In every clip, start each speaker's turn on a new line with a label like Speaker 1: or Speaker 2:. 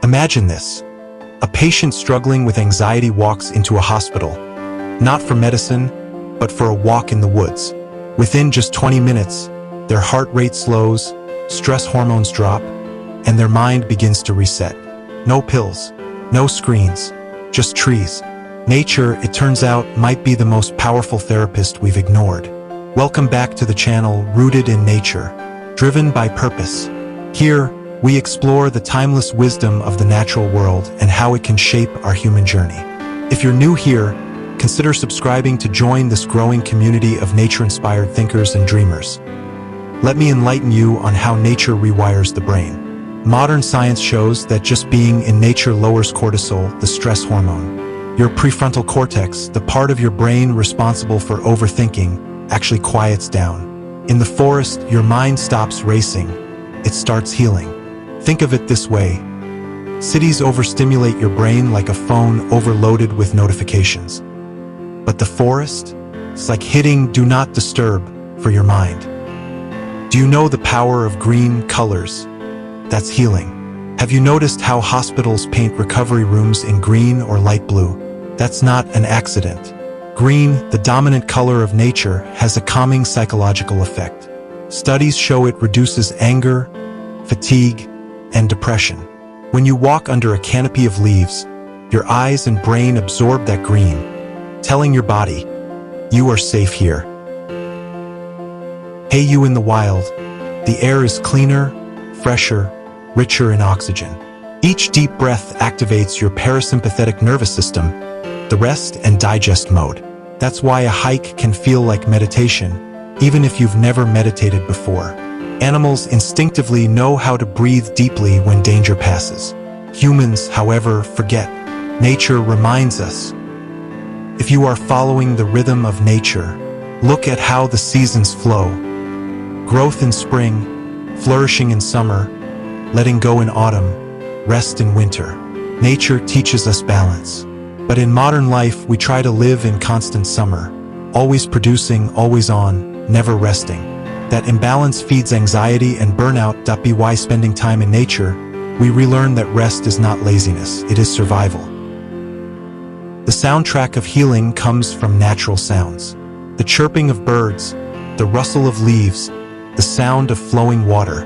Speaker 1: Imagine this. A patient struggling with anxiety walks into a hospital, not for medicine, but for a walk in the woods. Within just 20 minutes, their heart rate slows, stress hormones drop, and their mind begins to reset. No pills, no screens, just trees. Nature, it turns out, might be the most powerful therapist we've ignored. Welcome back to the channel Rooted in Nature, driven by purpose. Here, we explore the timeless wisdom of the natural world and how it can shape our human journey. If you're new here, consider subscribing to join this growing community of nature-inspired thinkers and dreamers. Let me enlighten you on how nature rewires the brain. Modern science shows that just being in nature lowers cortisol, the stress hormone. Your prefrontal cortex, the part of your brain responsible for overthinking, actually quiets down. In the forest, your mind stops racing. It starts healing. Think of it this way. Cities overstimulate your brain like a phone overloaded with notifications. But the forest? It's like hitting do not disturb for your mind. Do you know the power of green colors? That's healing. Have you noticed how hospitals paint recovery rooms in green or light blue? That's not an accident. Green, the dominant color of nature, has a calming psychological effect. Studies show it reduces anger, fatigue, and depression. When you walk under a canopy of leaves, your eyes and brain absorb that green, telling your body, you are safe here. Hey you in the wild, the air is cleaner, fresher, richer in oxygen. Each deep breath activates your parasympathetic nervous system, the rest and digest mode. That's why a hike can feel like meditation, even if you've never meditated before. Animals instinctively know how to breathe deeply when danger passes. Humans, however, forget. Nature reminds us. If you are following the rhythm of nature, look at how the seasons flow. Growth in spring, flourishing in summer, letting go in autumn, rest in winter. Nature teaches us balance. But in modern life, we try to live in constant summer, always producing, always on, never resting. That imbalance feeds anxiety and burnout. By spending time in nature, we relearn that rest is not laziness, it is survival. The soundtrack of healing comes from natural sounds. The chirping of birds, the rustle of leaves, the sound of flowing water.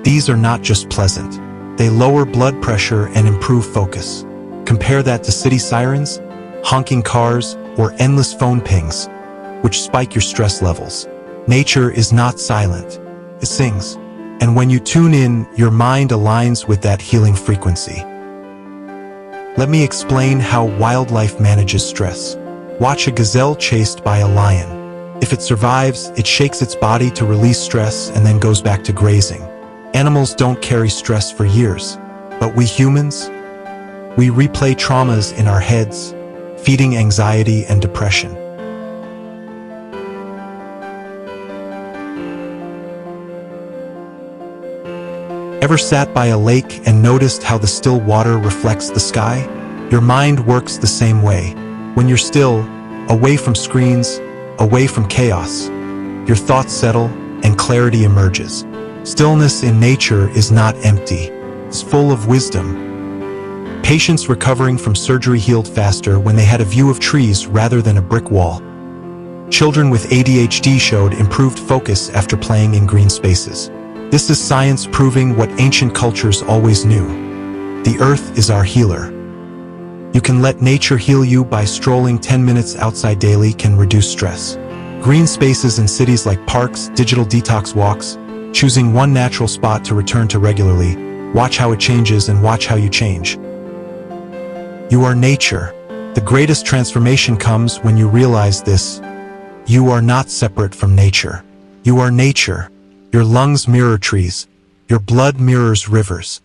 Speaker 1: These are not just pleasant. They lower blood pressure and improve focus. Compare that to city sirens, honking cars, or endless phone pings, which spike your stress levels. Nature is not silent, it sings. And when you tune in, your mind aligns with that healing frequency. Let me explain how wildlife manages stress. Watch a gazelle chased by a lion. If it survives, it shakes its body to release stress and then goes back to grazing. Animals don't carry stress for years, but we humans, we replay traumas in our heads, feeding anxiety and depression. Ever sat by a lake and noticed how the still water reflects the sky? Your mind works the same way. When you're still, away from screens, away from chaos, your thoughts settle and clarity emerges. Stillness in nature is not empty. It's full of wisdom. Patients recovering from surgery healed faster when they had a view of trees rather than a brick wall. Children with ADHD showed improved focus after playing in green spaces. This is science proving what ancient cultures always knew. The earth is our healer. You can let nature heal you by strolling 10 minutes outside daily can reduce stress. Green spaces in cities like parks, digital detox walks, choosing one natural spot to return to regularly. Watch how it changes and watch how you change. You are nature. The greatest transformation comes when you realize this. You are not separate from nature. You are nature. Your lungs mirror trees. Your blood mirrors rivers.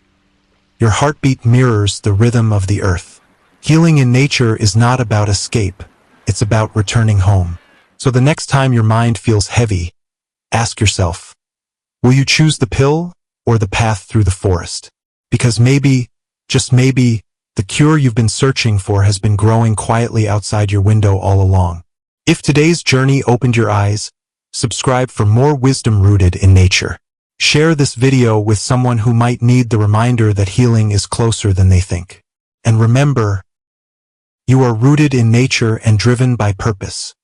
Speaker 1: Your heartbeat mirrors the rhythm of the earth. Healing in nature is not about escape. It's about returning home. So the next time your mind feels heavy, ask yourself, will you choose the pill or the path through the forest? Because maybe, just maybe, the cure you've been searching for has been growing quietly outside your window all along. If today's journey opened your eyes, subscribe for more wisdom rooted in nature. Share this video with someone who might need the reminder that healing is closer than they think. And remember, you are rooted in nature and driven by purpose.